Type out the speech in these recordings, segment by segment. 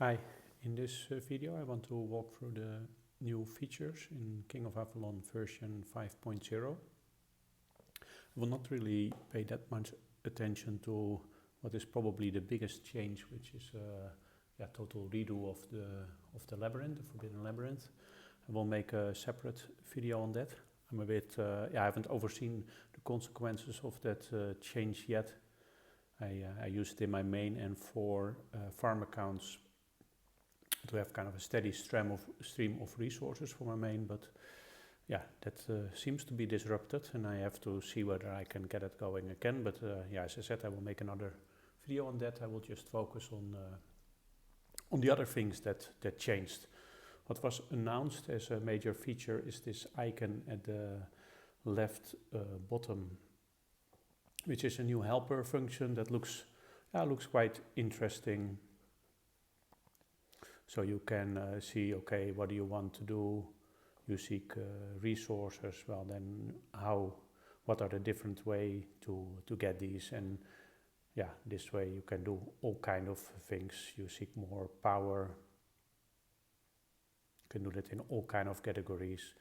Hi, in this video I want to walk through the new features in King of Avalon version 5.0. I will not really pay that much attention to what is probably the biggest change, which is a total redo of the labyrinth, the Forbidden Labyrinth. I will make a separate video on that. I haven't overseen the consequences of that change yet. I use it in my main and for farm accounts to have kind of a steady stream of resources for my main, but yeah, that seems to be disrupted, and I have to see whether I can get it going again. But as I said, I will make another video on that. I will just focus on the other things that changed. What was announced as a major feature is this icon at the left bottom, which is a new helper function that looks quite interesting. So you can see, okay, what do you want to do? You seek resources. Well, then what are the different way to get these? And yeah, this way you can do all kind of things. You seek more power. You can do that in all kind of categories.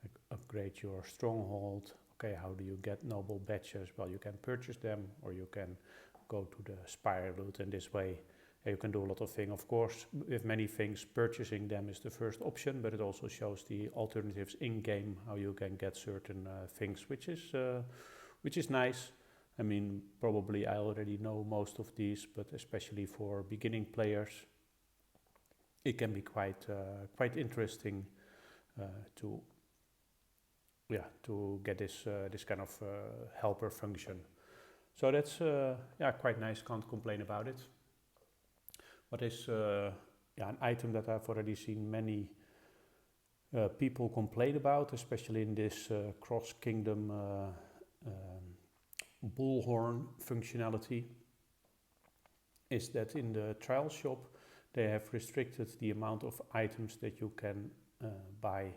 Like upgrade your stronghold. Okay, how do you get noble badges? Well, you can purchase them, or you can go to the spire route, and this way you can do a lot of things. Of course, with many things, purchasing them is the first option, but it also shows the alternatives in-game, how you can get certain things, which is nice. I mean, probably I already know most of these, but especially for beginning players, it can be quite interesting to get this kind of helper function. So that's quite nice. Can't complain about it. What is an item that I've already seen many people complain about, especially in this cross-kingdom bullhorn functionality, is that in the trial shop they have restricted the amount of items that you can buy,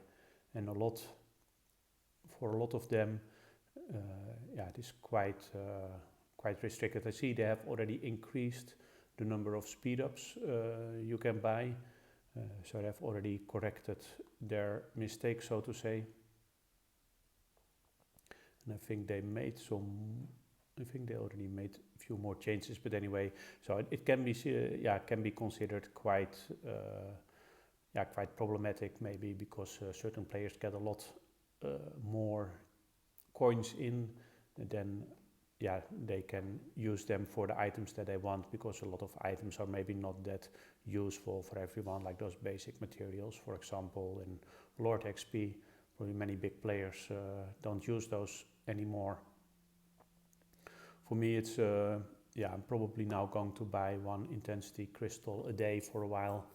and for a lot of them it is quite restricted. I see they have already increased the number of speed-ups you can buy, so they have already corrected their mistake, so to say. And I think they already made a few more changes, but anyway, so it can be considered quite problematic, maybe, because certain players get a lot more coins in, then they can use them for the items that they want, because a lot of items are maybe not that useful for everyone, like those basic materials, for example, and Lord XP. Probably many big players don't use those anymore. For me, it's I'm probably now going to buy one intensity crystal a day for a while.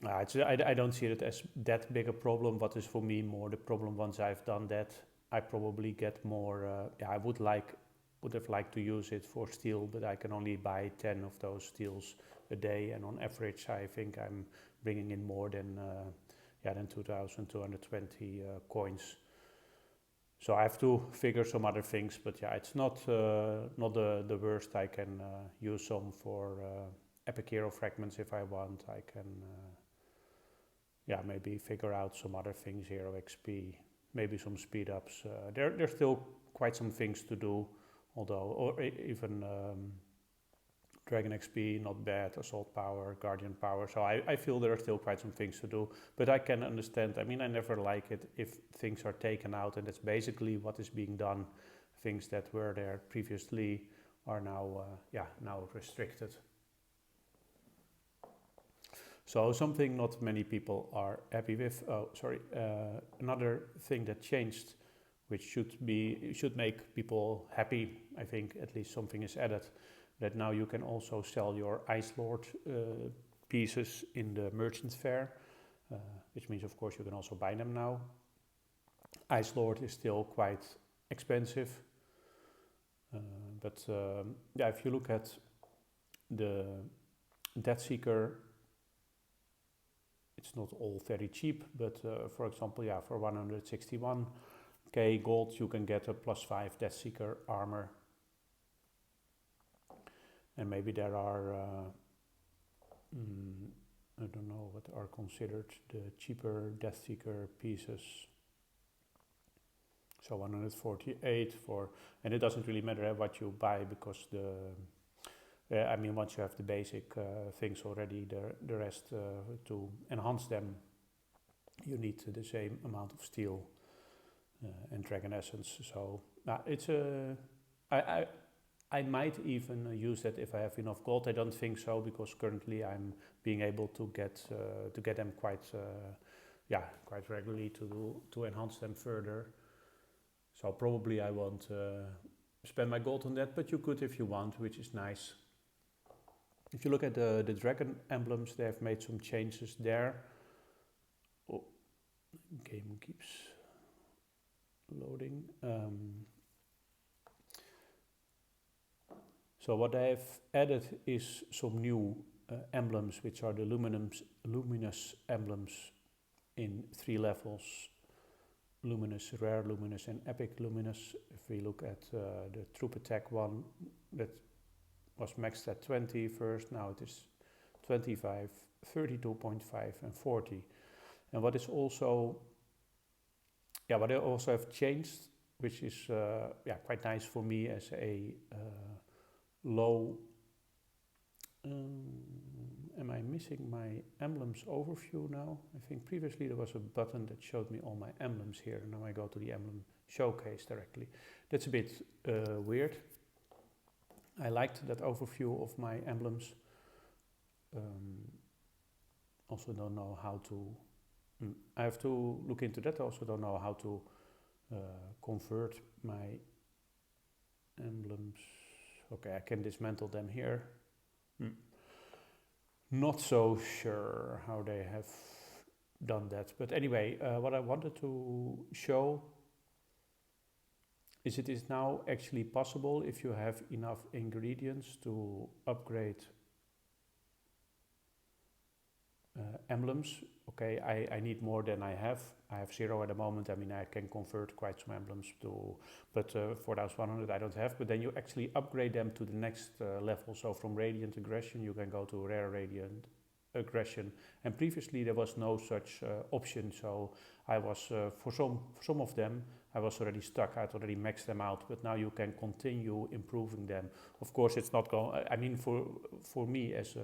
I don't see it as that big a problem. What is for me more the problem, once I've done that, I probably get more. I would have liked to use it for steel, but I can only buy 10 of those steels a day, and on average, I think I'm bringing in more than 2,220 coins. So I have to figure some other things, but it's not the worst. I can use some for epic hero fragments if I want. I can maybe figure out some other things, hero XP. Maybe some speed ups. There's still quite some things to do, or even Dragon XP, not bad, Assault Power, Guardian Power. So I feel there are still quite some things to do, but I can understand. I mean, I never like it if things are taken out, and that's basically what is being done. Things that were there previously are now restricted. So something not many people are happy with. Another thing that changed, which should make people happy, I think at least something is added, that now you can also sell your Ice Lord pieces in the merchant fair, which means of course you can also buy them now. Ice Lord is still quite expensive, but if you look at the Death Seeker, it's not all very cheap, but for example, for 161k gold, you can get a +5 Death Seeker armor. And maybe there are I don't know what are considered the cheaper Death Seeker pieces. So 148 for, and it doesn't really matter what you buy because I mean, once you have the basic things already, the rest to enhance them, you need the same amount of steel and dragon essence. So it's I might even use that if I have enough gold. I don't think so because currently I'm being able to get them quite regularly to enhance them further. So probably I won't spend my gold on that, but you could if you want, which is nice. If you look at the dragon emblems, they have made some changes there. Oh, game keeps loading. So what I have added is some new emblems, which are the luminous emblems in 3 levels. Luminous, rare luminous and epic luminous. If we look at the troop attack one, that was maxed at 20 first, now it is 25, 32.5 and 40. And what is also, what I also have changed, which is quite nice for me as a low, am I missing my emblems overview now? I think previously there was a button that showed me all my emblems here, and now I go to the emblem showcase directly. That's a bit weird. I liked that overview of my emblems. Also don't know how to, I have to look into that. I also don't know how to convert my emblems. Okay, I can dismantle them here. Not so sure how they have done that. But anyway, what I wanted to show is it is now actually possible if you have enough ingredients to upgrade emblems. Okay, I need more than I have. I have 0 at the moment. I mean, I can convert quite some emblems to, but 4100 I don't have. But then you actually upgrade them to the next level. So from Radiant Aggression, you can go to Rare Radiant Aggression. And previously there was no such option. So I was, for some of them, I was already stuck. I'd already maxed them out. But now you can continue improving them. Of course, it's not going. I mean, for me as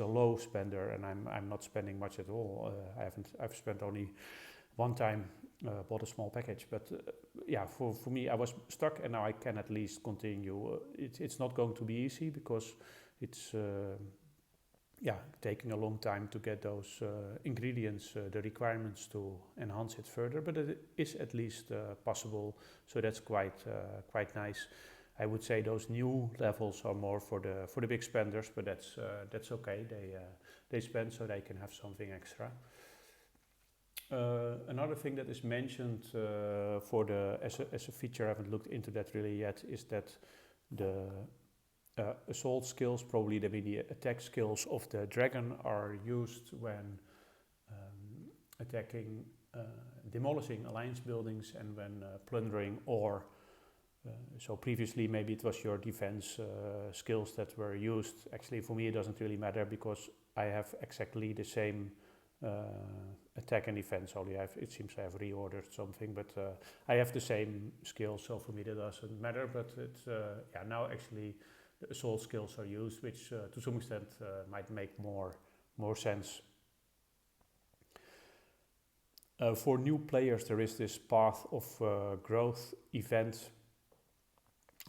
a low spender, and I'm not spending much at all. I've spent only one time, bought a small package, but for me I was stuck, and now I can at least continue. It's not going to be easy because it's taking a long time to get those ingredients, the requirements to enhance it further, but it is at least possible, so that's quite nice. I would say those new levels are more for the big spenders, but that's okay. They spend so they can have something extra. Another thing that is mentioned as a feature, I haven't looked into that really yet, is that the assault skills, probably the attack skills of the dragon, are used when attacking, demolishing alliance buildings, and when plundering ore. So previously maybe it was your defense skills that were used. Actually for me it doesn't really matter because I have exactly the same attack and defense, only it seems I have reordered something, but I have the same skills, so for me that doesn't matter. But it's now actually the assault skills are used, which to some extent might make more sense. For new players there is this path of growth event,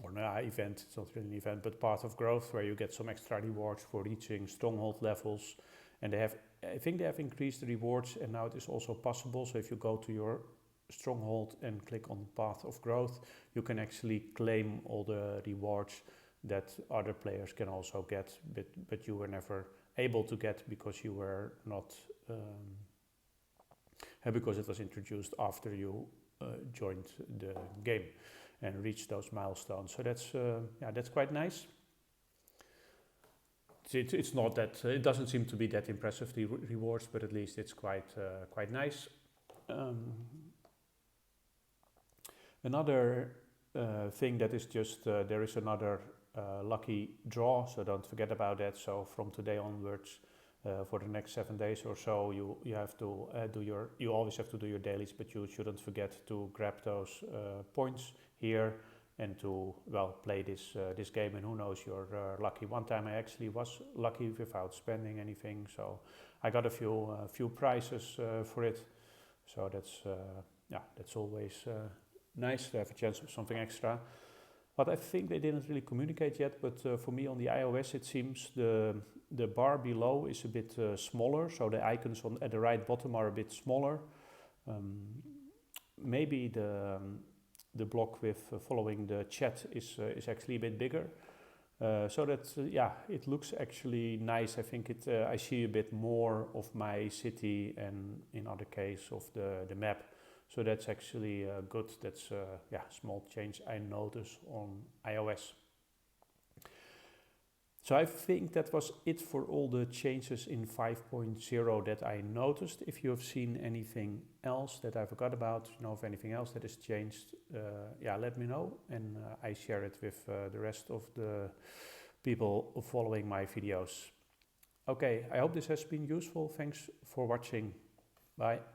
or no, event, it's not really an event, but path of growth, where you get some extra rewards for reaching stronghold levels. And I think they have increased the rewards, and now it is also possible. So if you go to your stronghold and click on path of growth, you can actually claim all the rewards that other players can also get, but you were never able to get because you were not, because it was introduced after you joined the game and reach those milestones. So that's quite nice. It's not that it doesn't seem to be that impressive, the rewards, but at least it's quite nice. Another thing that is just there is another lucky draw, so don't forget about that. So from today onwards, for the next 7 days or so, you have to you always have to do your dailies, but you shouldn't forget to grab those points here and to, well, play this this game, and who knows, you're lucky. One time I actually was lucky without spending anything, so I got a few prizes for it. So that's yeah, that's always nice to have a chance of something extra. But I think they didn't really communicate yet. But for me on the iOS, it seems the bar below is a bit smaller, so the icons at the right bottom are a bit smaller. Maybe the block with following the chat is actually a bit bigger. So that yeah, it looks actually nice. I think I see a bit more of my city, and in other case of the map. So that's actually good. That's yeah, small change I notice on iOS. So I think that was it for all the changes in 5.0 that I noticed. If you have seen anything else that I forgot about, you know, if anything else that has changed, yeah, let me know, and I share it with the rest of the people following my videos. Okay, I hope this has been useful. Thanks for watching. Bye.